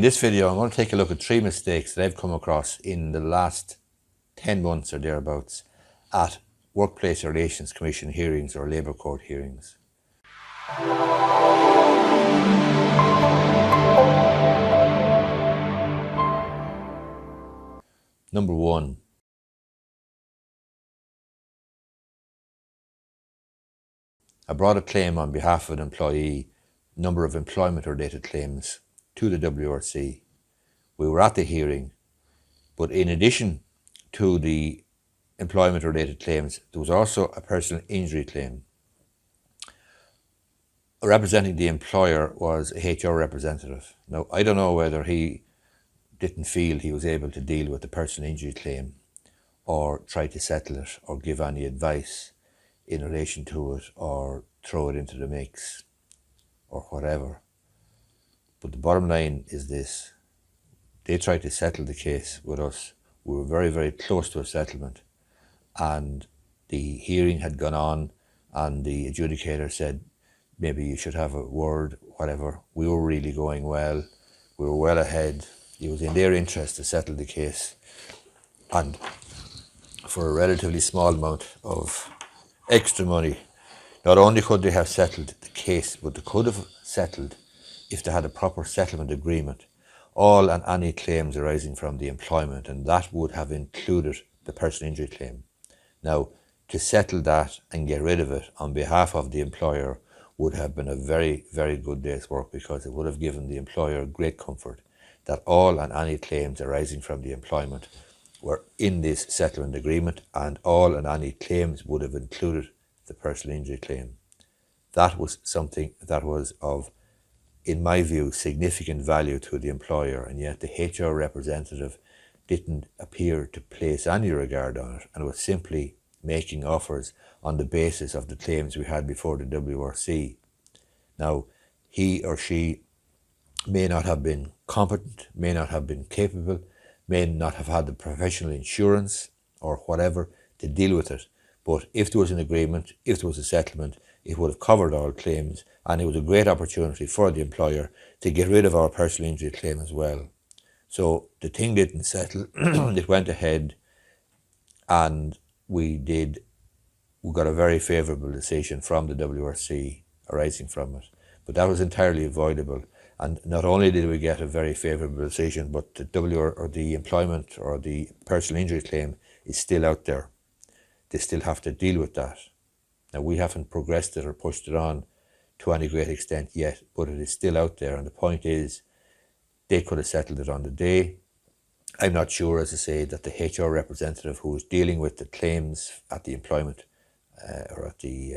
In this video, I'm going to take a look at 3 mistakes that I've come across in the last 10 months or thereabouts at Workplace Relations Commission hearings or Labour Court hearings. Number 1. I brought a claim on behalf of an employee, number of employment-related claims, to the WRC. We were at the hearing, but in addition to the employment-related claims, there was also a personal injury claim. Representing the employer was a HR representative. Now, I don't know whether he didn't feel he was able to deal with the personal injury claim or try to settle it or give any advice in relation to it or throw it into the mix or whatever. But the bottom line is this: they tried to settle the case with us. We were very, very close to a settlement, and the hearing had gone on and the adjudicator said, maybe you should have a word, whatever. We were really going well. We were well ahead. It was in their interest to settle the case. And for a relatively small amount of extra money, not only could they have settled the case, but they could have settled, if they had a proper settlement agreement, all and any claims arising from the employment, and that would have included the personal injury claim. Now, to settle that and get rid of it on behalf of the employer would have been a very, very good day's work, because it would have given the employer great comfort that all and any claims arising from the employment were in this settlement agreement, and all and any claims would have included the personal injury claim. That was something that was of, in my view, significant value to the employer, and yet the HR representative didn't appear to place any regard on it and was simply making offers on the basis of the claims we had before the WRC. Now, he or she may not have been competent, may not have been capable, may not have had the professional insurance or whatever to deal with it. But if there was an agreement, if there was a settlement, it would have covered all claims, and it was a great opportunity for the employer to get rid of our personal injury claim as well. So the thing didn't settle. It went ahead, and we got a very favourable decision from the WRC arising from it. But that was entirely avoidable. And not only did we get a very favourable decision, but the employment or the personal injury claim is still out there. They still have to deal with that. Now, we haven't progressed it or pushed it on to any great extent yet, but it is still out there. And the point is, they could have settled it on the day. I'm not sure, as I say, that the HR representative who was dealing with the claims at the employment or at the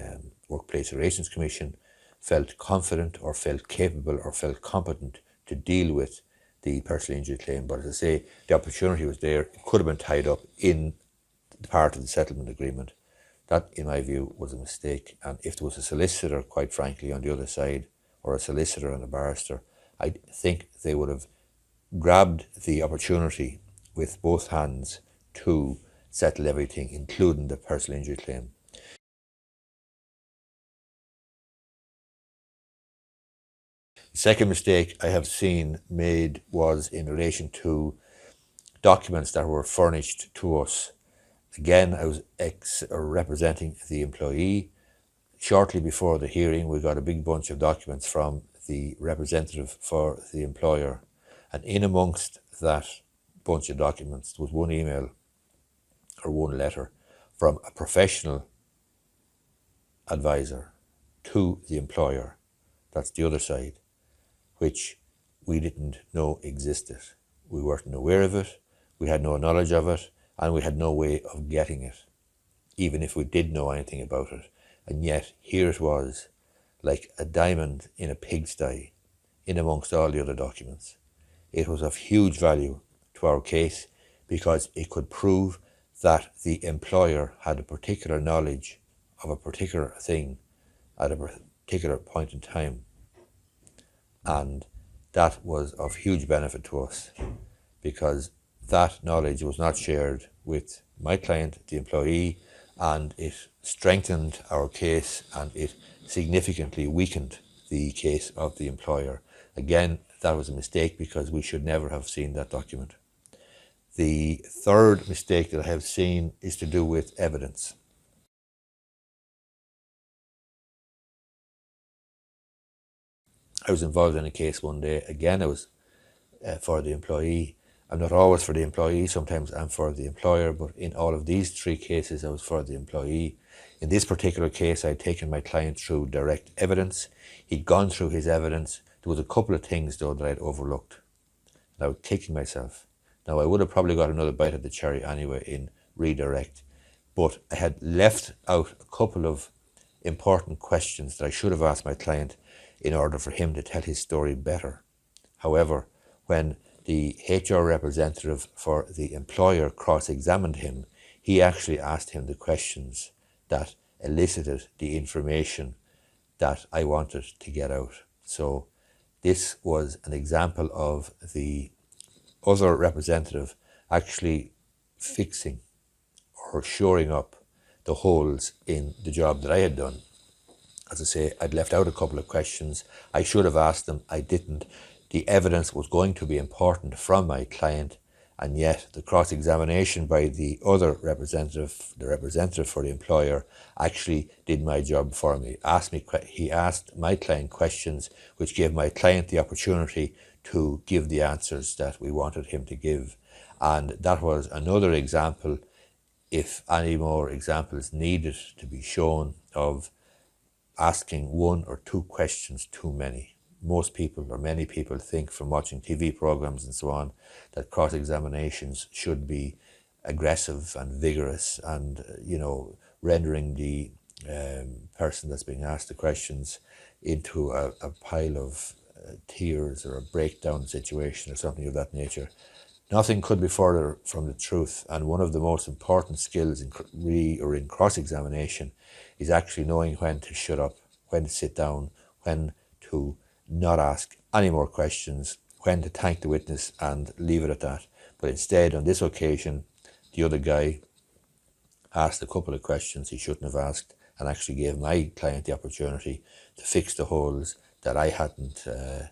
Workplace Relations Commission felt confident or felt capable or felt competent to deal with the personal injury claim. But as I say, the opportunity was there. It could have been tied up in the part of the settlement agreement. That, in my view, was a mistake. And if there was a solicitor, quite frankly, on the other side, or a solicitor and a barrister, I think they would have grabbed the opportunity with both hands to settle everything, including the personal injury claim. The second mistake I have seen made was in relation to documents that were furnished to us. Again, I was representing the employee. Shortly before the hearing, we got a big bunch of documents from the representative for the employer. And in amongst that bunch of documents, there was one email or one letter from a professional advisor to the employer. That's the other side, which we didn't know existed. We weren't aware of it, we had no knowledge of it, and we had no way of getting it, even if we did know anything about it. And yet, here it was, like a diamond in a pigsty, in amongst all the other documents. It was of huge value to our case because it could prove that the employer had a particular knowledge of a particular thing at a particular point in time. And that was of huge benefit to us, because that knowledge was not shared with my client, the employee, and it strengthened our case and it significantly weakened the case of the employer. Again, that was a mistake because we should never have seen that document. The third mistake that I have seen is to do with evidence. I was involved in a case one day. Again, I was for the employee. I'm not always for the employee. Sometimes I'm for the employer. But in all of these three cases, I was for the employee. In this particular case, I had taken my client through direct evidence. He'd gone through his evidence. There was a couple of things, though, that I'd overlooked. And I was kicking myself. Now, I would have probably got another bite of the cherry anyway in redirect. But I had left out a couple of important questions that I should have asked my client in order for him to tell his story better. However, when the HR representative for the employer cross-examined him, he actually asked him the questions that elicited the information that I wanted to get out. So this was an example of the other representative actually fixing or shoring up the holes in the job that I had done. As I say, I'd left out a couple of questions. I should have asked them. I didn't. The evidence was going to be important from my client, and yet the cross-examination by the other representative, the representative for the employer, actually did my job for me. He asked my client questions which gave my client the opportunity to give the answers that we wanted him to give. And that was another example, if any more examples needed to be shown, of asking one or two questions too many. Most people, or many people, think from watching TV programs and so on that cross-examinations should be aggressive and vigorous and, rendering the person that's being asked the questions into a pile of tears or a breakdown situation or something of that nature. Nothing could be further from the truth, and one of the most important skills in cross-examination is actually knowing when to shut up, when to sit down, when to not ask any more questions, when to thank the witness and leave it at that. But instead, on this occasion, the other guy asked a couple of questions he shouldn't have asked and actually gave my client the opportunity to fix the holes that I hadn't, that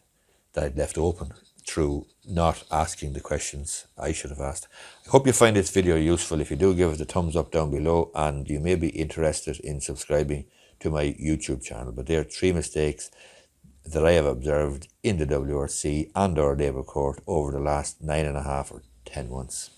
I'd left open through not asking the questions I should have asked. I hope you find this video useful. If you do, give it a thumbs up down below, and you may be interested in subscribing to my YouTube channel. But there are three mistakes that I have observed in the WRC and our Labour Court over the last 9.5 or 10 months.